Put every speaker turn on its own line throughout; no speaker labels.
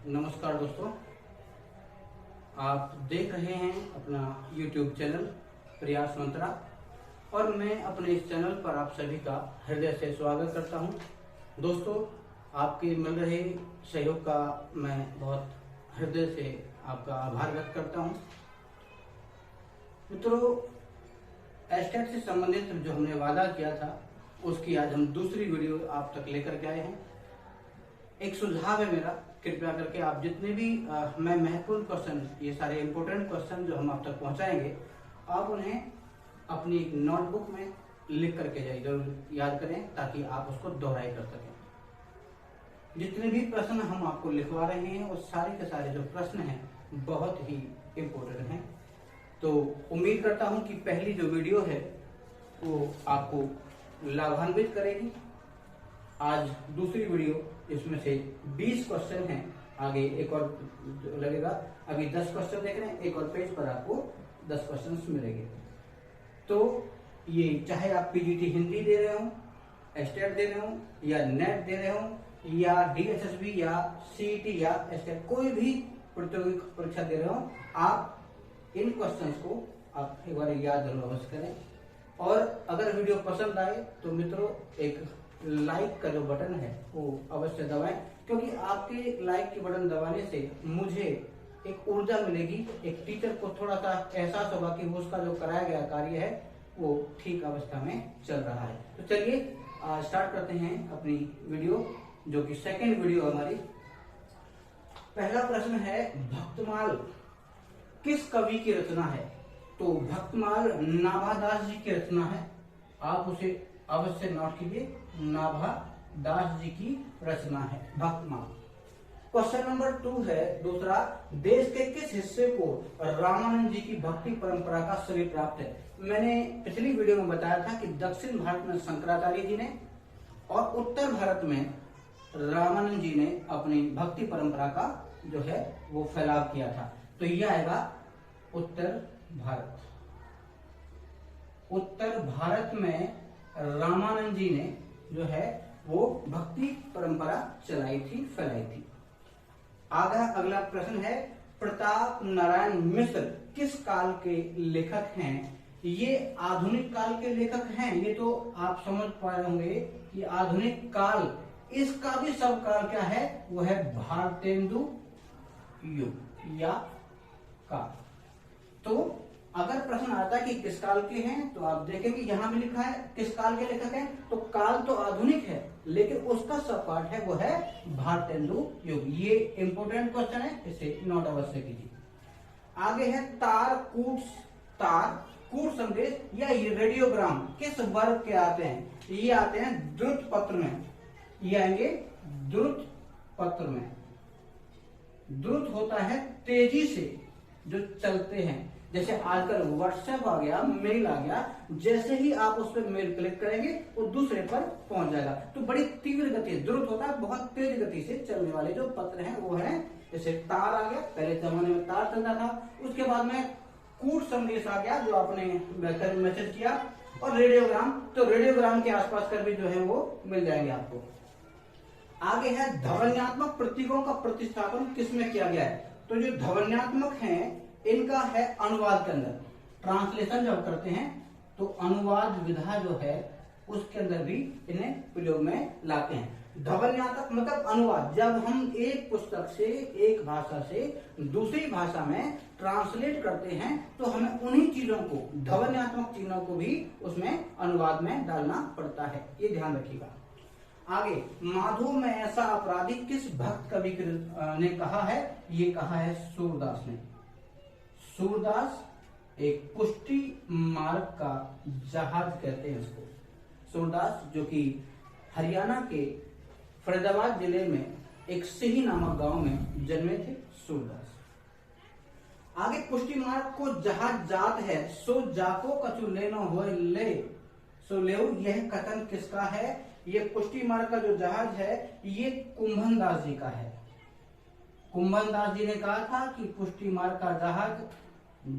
नमस्कार दोस्तों, आप देख रहे हैं अपना YouTube चैनल प्रयास मंत्रा और मैं अपने इस चैनल पर आप सभी का हृदय से स्वागत करता हूं। दोस्तों, आपके मिल रहे सहयोग का मैं बहुत हृदय से आपका आभार व्यक्त करता हूं। मित्रों, एस्टेट से संबंधित जो हमने वादा किया था उसकी आज हम दूसरी वीडियो आप तक लेकर के आए हैं। एक सुझाव है मेरा, कृपया करके आप जितने भी मैं महत्वपूर्ण क्वेश्चन, ये सारे इंपॉर्टेंट क्वेश्चन जो हम आप तक पहुंचाएंगे, आप उन्हें अपनी एक नोटबुक में लिख करके जाइए, जरूर याद करें ताकि आप उसको दोहराई कर सकें। जितने भी प्रश्न हम आपको लिखवा रहे हैं वो सारे के सारे जो प्रश्न हैं बहुत ही इम्पोर्टेंट हैं। तो उम्मीद करता हूं कि पहली जो वीडियो है वो आपको लाभान्वित करेगी। आज दूसरी वीडियो, इसमें से 20 क्वेश्चन हैं, आगे एक और लगेगा। अभी 10 क्वेश्चन देख रहे हैं, एक और पेज पर आपको 10 क्वेश्चन मिलेंगे। तो ये चाहे आप पीजीटी हिंदी दे रहे हो, एस्टेट दे रहे हो, या नेट दे रहे हो, या डीएसएसबी या सीईटी या एस्टेट, कोई भी प्रतियोगिक परीक्षा दे रहे हो, आप इन क्वेश्चंस को आप एक बार याद जरूर अवश्य करें। और अगर वीडियो पसंद आए तो मित्रों एक लाइक का जो बटन है वो अवश्य दबाएं, क्योंकि आपके लाइक के बटन दबाने से मुझे एक ऊर्जा मिलेगी, एक टीचर को थोड़ा सा एहसास होगा कि वो उसका जो कराया गया कार्य है वो ठीक अवस्था में चल रहा है। तो चलिए स्टार्ट करते हैं अपनी वीडियो, जो कि सेकंड वीडियो हमारी। पहला प्रश्न है, भक्तमाल किस कवि की रचना है? तो भक्तमाल नाभादास जी की रचना है, आप उसे अवश्य नोट कीजिए। नाभादास जी की रचना है भक्तमाल। क्वेश्चन नंबर 2 है दूसरा, देश के किस हिस्से को रामानंद जी की भक्ति परंपरा का श्रेय प्राप्त है? मैंने पिछली वीडियो में बताया था कि दक्षिण भारत में शंकराचार्य जी ने और उत्तर भारत में रामानंद जी ने अपनी भक्ति परंपरा का जो है वो फैलाव किया था। तो यह आएगा उत्तर भारत। उत्तर भारत में रामानंद जी ने जो है वो भक्ति परंपरा चलाई थी, फैलाई थी। अगला प्रश्न है, प्रताप नारायण मिश्र किस काल के लेखक हैं? ये आधुनिक काल के लेखक हैं। ये तो आप समझ पाए होंगे कि आधुनिक काल, इसका भी सब काल क्या है, वो है भारतेंदु युग या काल। तो अगर प्रश्न आता है कि किस काल के हैं, तो आप देखेंगे यहां भी लिखा है किस काल के लेखक हैं। तो काल तो आधुनिक है, लेकिन उसका सब पार्ट है वो है भारतेंदु युग। ये इंपोर्टेंट क्वेश्चन है, इसे नोट अवश्य कीजिए। आगे है, तार कूट संदेश या ये रेडियोग्राम किस वर्ग के आते हैं? ये आते हैं द्रुत पत्र में, ये आएंगे द्रुत पत्र में। द्रुत होता है तेजी से जो चलते हैं, जैसे आजकल व्हाट्सएप आ गया, मेल आ गया, जैसे ही आप उस पर मेल क्लिक करेंगे वो दूसरे पर पहुंच जाएगा। तो बड़ी तीव्र गति, द्रुत होता है बहुत तेज गति से चलने वाले जो पत्र हैं वो है, जैसे तार आ गया, पहले जमाने में तार चलता था, उसके बाद में कूट संदेश आ गया जो आपने मैसेज किया, और रेडियोग्राम, तो रेडियोग्राम के आसपास कर भी जो है वो मिल जाएंगे आपको। आगे है, ध्वन्यात्मक प्रतीकों का प्रतिस्थापन किसमें किया गया है? तो जो ध्वन्यात्मक है इनका है अनुवाद के अंदर, ट्रांसलेशन जब करते हैं तो अनुवाद विधा जो है उसके अंदर भी इन्हें प्रयोग में लाते हैं। ध्वन्यात्मक मतलब अनुवाद, जब हम एक पुस्तक से, एक भाषा से दूसरी भाषा में ट्रांसलेट करते हैं तो हमें उन्हीं चीजों को, ध्वन्यात्मक चीजों को भी उसमें अनुवाद में डालना पड़ता है, ये ध्यान रखिएगा। आगे, माधो में ऐसा अपराधी किस भक्त कवि ने कहा है? ये कहा है सूरदास ने। सूरदास एक पुष्टि मार्ग का जहाज कहते हैं इसको। सूरदास जो कि हरियाणा के फरीदाबाद जिले में एक सिही नामक गांव में जन्मे थे सूरदास। आगे, पुष्टि मार्ग को जहाज जात है सो जाको कछु लेनो होए ले सो लेओ, यह कथन किसका है? ये पुष्टि मार्ग का जो जहाज है ये कुंभन दास जी का है। कुंभन दास जी ने कहा था कि पुष्टि मार्ग का जहाज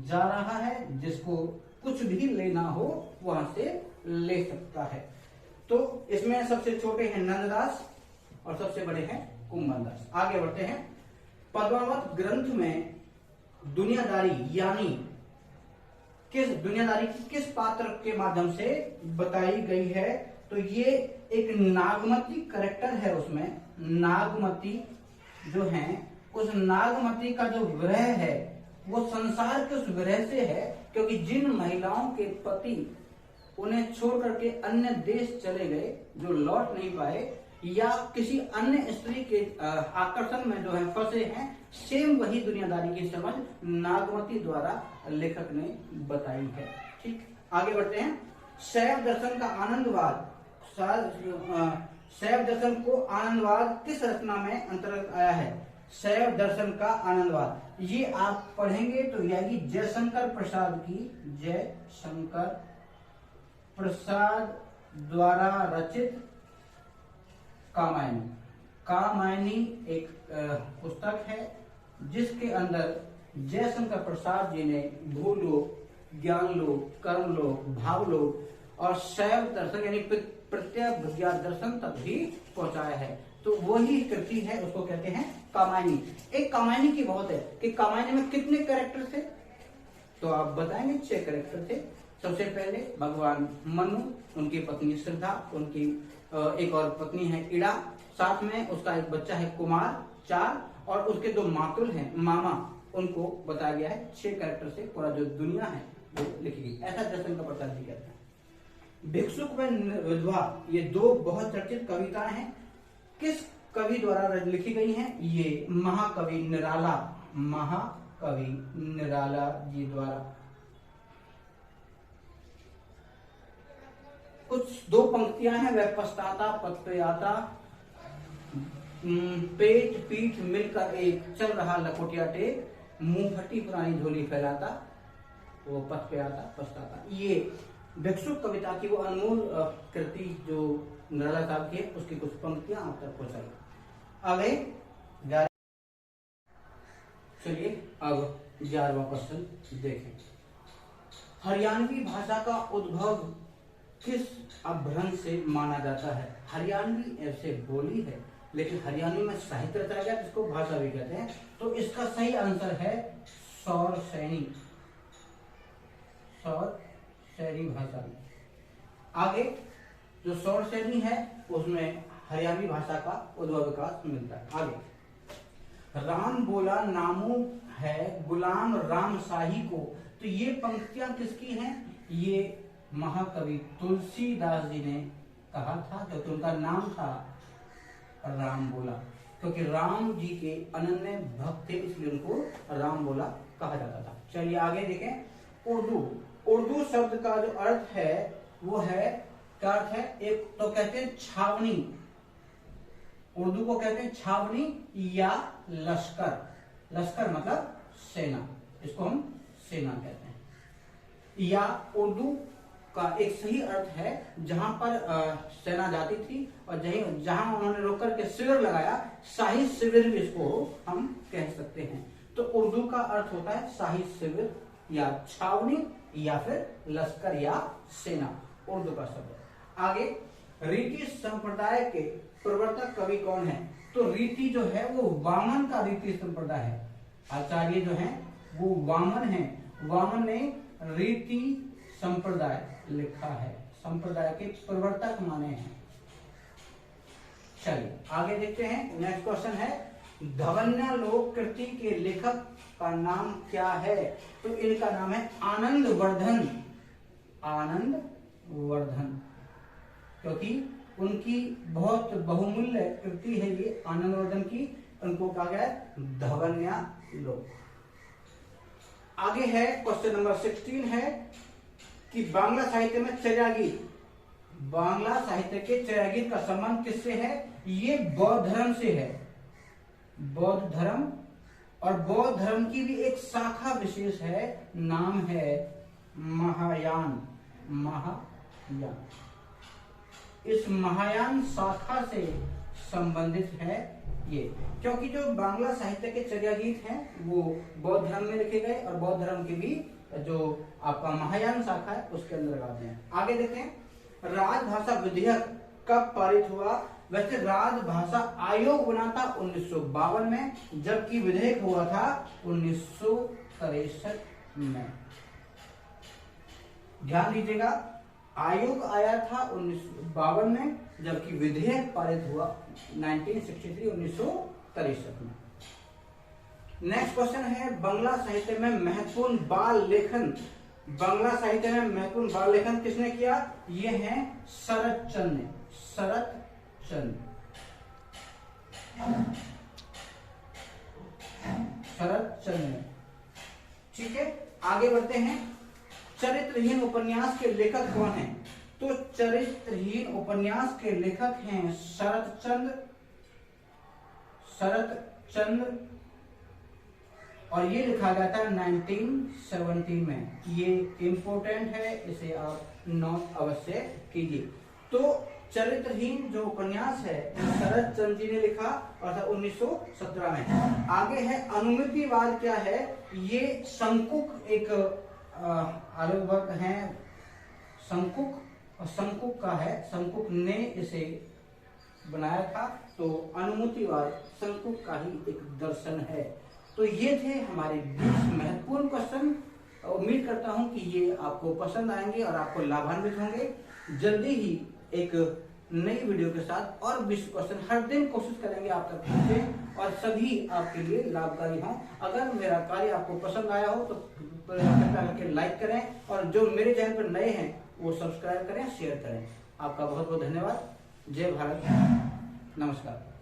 जा रहा है, जिसको कुछ भी लेना हो वहां से ले सकता है। तो इसमें सबसे छोटे हैं नंददास और सबसे बड़े हैं कुंभन दास। आगे बढ़ते हैं। पद्मावत ग्रंथ में दुनियादारी यानी दुनियादारी किस पात्र के माध्यम से बताई गई है? तो ये एक नागमती कैरेक्टर है, उसमें नागमती जो है, उस नागमती का जो विरह है वो संसार के उस विरह से है, क्योंकि जिन महिलाओं के पति उन्हें छोड़ करके अन्य देश चले गए, जो लौट नहीं पाए, या किसी अन्य स्त्री के आकर्षण में जो है फंसे हैं, सेम वही दुनियादारी की समझ नागमती द्वारा लेखक ने बताई है। ठीक, आगे बढ़ते हैं। शैव दर्शन का आनंदवाद, शैव दर्शन को आनंदवाद किस रचना में अंतर्गत आया है? शैव दर्शन का आनंदवाद, ये आप पढ़ेंगे तो यही जयशंकर प्रसाद की, जयशंकर प्रसाद द्वारा रचित कामायनी। कामायनी एक पुस्तक है जिसके अंदर जयशंकर प्रसाद जी ने भूलोक, ज्ञानलोक, कर्मलोक, भावलोक और शैव दर्शन यानी प्रत्यय विज्ञान दर्शन तक भी पहुंचाया है। तो वही कृति है, उसको कहते हैं कामायनी। एक कामायनी की बहुत है कि कामायनी में कितने कैरेक्टर थे, तो आप बताएंगे 6 कैरेक्टर थे। सबसे पहले भगवान मनु, उनकी पत्नी श्रद्धा, उनकी एक और पत्नी है इड़ा, साथ में उसका एक बच्चा है कुमार, 4, और उसके 2 मातुल हैं मामा, उनको बताया गया है। 6 कैरेक्टर से पूरा जो दुनिया है वो लिखी गई, ऐसा जयशंकर प्रसाद जी कहते हैं। भिक्षुक व विधवा, ये 2 बहुत चर्चित कविताएं हैं। किस कवि द्वारा लिखी गई हैं? ये महाकवि निराला, महाकवि निराला जी द्वारा। कुछ 2 पंक्तियां हैं, वह पछताता पथ पे आता, पेट पीठ मिलकर एक, चल रहा लकोटिया टेक, मुंह फटी पुरानी झोली फैलाता, वो पथ पे आता पछताता। ये भिक्षुक कविता की वो अनमोल कृति जो निराला साहब की है, उसकी कुछ पंक्तियां आप तक पहुंचाई। आगे चलिए अब 11वां क्वेश्चन देखें। हरियाणवी भाषा का उद्भव किस अपभ्रंश से माना जाता है? हरियाणवी ऐसे बोली है, लेकिन हरियाणवी में साहित्य रचा गया जिसको भाषा भी कहते हैं। तो इसका सही आंसर है सौरसैनी, सौरसैनी भाषा में। आगे जो सौरसैनी है उसमें हरियाणवी भाषा का उद्भव विकास मिलता है। आगे, राम बोला नामू है गुलाम राम शाही को, तो ये पंक्तियां किसकी हैं? ये महाकवि तुलसीदास जी ने कहा था, क्योंकि उनका नाम था राम बोला, क्योंकि राम जी के अनन्य भक्त थे, इसलिए उनको राम बोला कहा जाता था। चलिए आगे देखें। उर्दू, उर्दू शब्द का जो अर्थ है वो है, क्या अर्थ है? एक तो कहते हैं छावनी, उर्दू को कहते हैं छावनी या लश्कर। लश्कर मतलब सेना, इसको हम सेना कहते हैं। या उर्दू का एक सही अर्थ है जहां पर सेना जाती थी और जहां उन्होंने रोक करके शिविर लगाया, शाही शिविर भी इसको हम कह सकते हैं। तो उर्दू का अर्थ होता है शाही शिविर या छावनी या फिर लश्कर या सेना, उर्दू का शब्द। आगे, रीति संप्रदाय के प्रवर्तक कवि कौन है? तो रीति जो है वो वामन का रीति संप्रदाय है। आचार्य जो है वो वामन है, वामन ने रीति संप्रदाय लिखा है, संप्रदाय के प्रवर्तक माने हैं। चलिए आगे देखते हैं। नेक्स्ट क्वेश्चन है, धवन्या लोक कृति के लेखक का नाम क्या है? तो इनका नाम है आनंद वर्धन, आनंद वर्धन, क्योंकि उनकी बहुत बहुमूल्य कृति है ये आनंद वर्धन की, उनको कहा गया है धवन्या लोक। आगे है क्वेश्चन नंबर 16 है कि बांग्ला साहित्य में चर्या गीत, बांग्ला साहित्य के चर्या गीत का संबंध किससे है? ये बौद्ध धर्म से है, बौद्ध धर्म। और बौद्ध धर्म की भी एक शाखा विशेष है, नाम है महायान, महायान। इस महायान शाखा से संबंधित है ये, क्योंकि जो बांग्ला साहित्य के चर्या गीत हैं वो बौद्ध धर्म में लिखे गए और बौद्ध धर्म के भी जो आपका महायान शाखा है उसके अंदर आते हैं। आगे देखें, राजभाषा विधेयक कब पारित हुआ? वैसे राजभाषा आयोग बना था 1952 में, जबकि विधेयक हुआ था 1963 में। ध्यान दीजिएगा, आयोग आया था 1952 में, जबकि विधेयक पारित हुआ 1963 में। नेक्स्ट क्वेश्चन है, बांग्ला साहित्य में महत्वपूर्ण बाल लेखन। बांग्ला साहित्य में महत्वपूर्ण बाल लेखन किसने किया? ये है शरत चंद्र ने। शरत चंद्र, शरत चंद्र ने। ठीक है, आगे बढ़ते हैं। चरित्रहीन उपन्यास के लेखक कौन हैं? तो चरित्रहीन उपन्यास के लेखक हैं शरत चंद्र, शरत चंद्र, और ये लिखा गया था 1917 में। ये इंपॉर्टेंट है, इसे आप नोट अवश्य कीजिए। तो चरित्रहीन जो उपन्यास है शरत चंद्र जी ने लिखा और था 1917 में। आगे है अनुमितिवाद। क्या है ये? शंकुक एक आलोचक है, शंकुक, और शंकुक का है, शंकुक ने इसे बनाया था। तो अनुमितिवाद शंकुक का ही एक दर्शन है। तो ये थे हमारे 20 महत्वपूर्ण क्वेश्चन। उम्मीद करता हूं कि ये आपको पसंद आएंगे और आपको लाभान्वित होंगे। जल्दी ही एक नई वीडियो के साथ और 20 क्वेश्चन हर दिन कोशिश करेंगे आप तक पहुंचे और सभी आपके लिए लाभकारी हों। अगर मेरा कार्य आपको पसंद आया हो तो कृपया करके लाइक करें, और जो मेरे चैनल पर नए हैं वो सब्सक्राइब करें, शेयर करें। आपका बहुत बहुत धन्यवाद। जय भारत, नमस्कार।